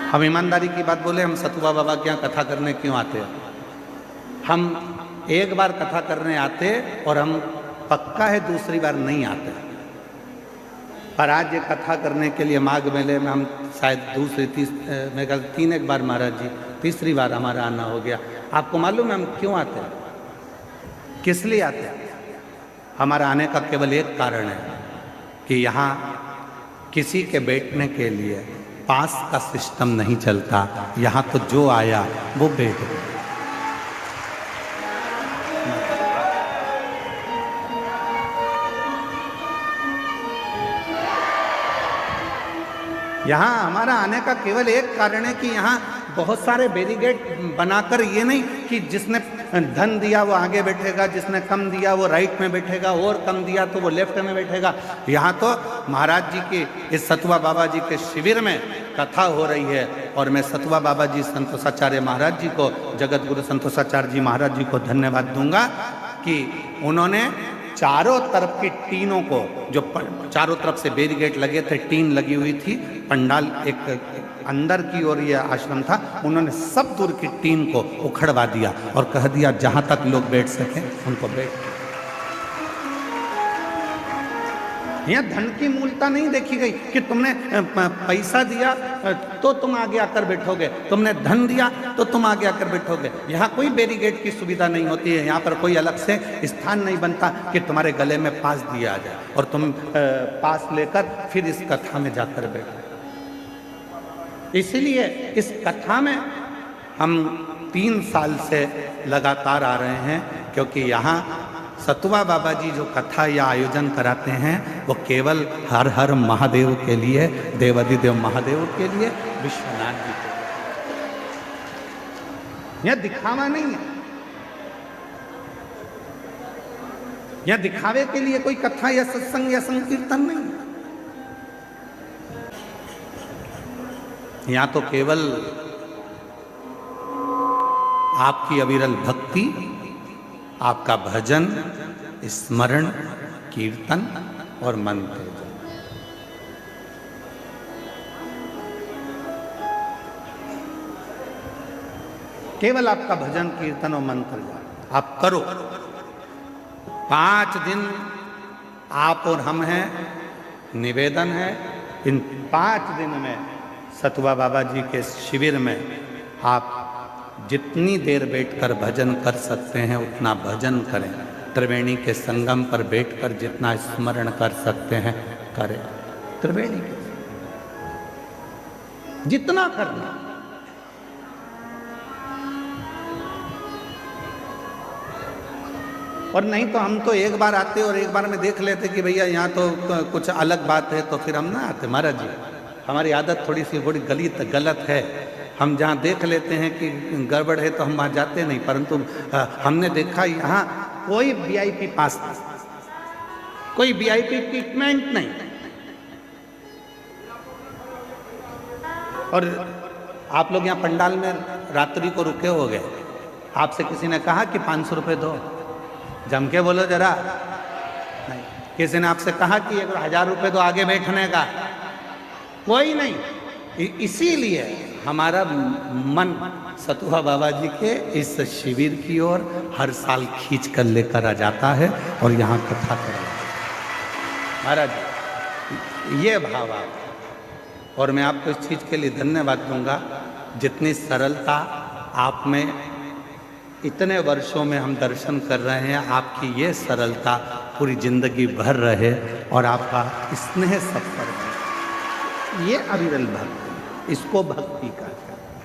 हम ईमानदारी की बात बोले, हम सतुआ बाबा के यहाँ कथा करने क्यों आते हैं? हम एक बार कथा करने आते और हम पक्का है दूसरी बार नहीं आते। पर आज ये कथा करने के लिए माघ मेले में हम शायद मेरे ख्याल 3 बार महाराज जी, तीसरी बार हमारा आना हो गया। आपको मालूम है हम क्यों आते हैं, किस लिए आते हैं? हमारा आने का केवल एक कारण है कि यहाँ किसी के बैठने के लिए पास का सिस्टम नहीं चलता। यहाँ तो जो आया वो बैठ गया। यहाँ हमारा आने का केवल एक कारण है कि यहाँ बहुत सारे बैरिकेड बनाकर, ये नहीं कि जिसने धन दिया वो आगे बैठेगा, जिसने कम दिया वो राइट में बैठेगा, और कम दिया तो वो लेफ्ट में बैठेगा। यहाँ तो महाराज जी के इस सतुआ बाबा जी के शिविर में कथा हो रही है और मैं सतुआ बाबा जी संतोषाचार्य महाराज जी को, जगत गुरु संतोषाचार्य जी महाराज जी को धन्यवाद दूंगा कि उन्होंने चारों तरफ की टीनों को, जो चारों तरफ से बैरिकेड लगे थे, टीन लगी हुई थी, पंडाल एक अंदर की ओर ये आश्रम था, उन्होंने सब दूर की टीन को उखड़वा दिया और कह दिया जहां तक लोग बैठ सकें उनको बैठ। यहाँ धन की मूलता नहीं देखी गई कि तुमने पैसा दिया तो तुम आगे आकर बैठोगे, तुमने धन दिया तो तुम आगे आकर बैठोगे। यहाँ कोई बैरिकेड की सुविधा नहीं होती है। यहाँ पर कोई अलग से स्थान नहीं बनता कि तुम्हारे गले में पास दिया जाए और तुम पास लेकर फिर इस कथा में जाकर बैठो। इसीलिए इस कथा में हम 3 साल से लगातार आ रहे हैं, क्योंकि यहाँ सतुआ बाबा जी जो कथा या आयोजन कराते हैं वो केवल हर हर महादेव के लिए, देवादिदेव महादेव के लिए, विश्वनाथ जी के लिए। यह दिखावा नहीं है, यह दिखावे के लिए कोई कथा या सत्संग या संकीर्तन नहीं है। यहाँ तो केवल आपकी अविरल भक्ति, आपका भजन, स्मरण, कीर्तन और मंत्र। केवल आपका भजन, कीर्तन और मंत्र आप करो। 5 दिन आप और हम हैं, निवेदन है इन 5 दिन में सतुआ बाबा जी के शिविर में आप जितनी देर बैठकर भजन कर सकते हैं उतना भजन करें। त्रिवेणी के संगम पर बैठकर जितना स्मरण कर सकते हैं करें। त्रिवेणी के जितना करना। और नहीं तो हम तो एक बार आते और एक बार में देख लेते कि भैया यहाँ तो कुछ अलग बात है, तो फिर हम ना आते। महाराज जी हमारी आदत थोड़ी सी बड़ी गलत है। हम जहाँ देख लेते हैं कि गड़बड़ है तो हम वहाँ जाते नहीं, परंतु हमने देखा यहाँ कोई वीआईपी पास नहीं, कोई वीआईपी ट्रीटमेंट नहीं। और आप लोग यहाँ पंडाल में रात्रि को रुके हो गए, आपसे किसी ने कहा कि 500 रुपये दो, जम के बोलो जरा। नहीं, किसी ने आपसे कहा कि 1000 रुपये दो आगे बैठने का, कोई नहीं। इसीलिए हमारा मन सतुआ बाबा जी के इस शिविर की ओर हर साल खींच कर लेकर आ जाता है और यहाँ कथा कर। महाराज ये भाव आप, और मैं आपको इस चीज़ के लिए धन्यवाद दूंगा, जितनी सरलता आप में इतने वर्षों में हम दर्शन कर रहे हैं, आपकी ये सरलता पूरी जिंदगी भर रहे और आपका स्नेह सब पर, ये अविरल भक्ति, इसको भक्ति कहते हैं।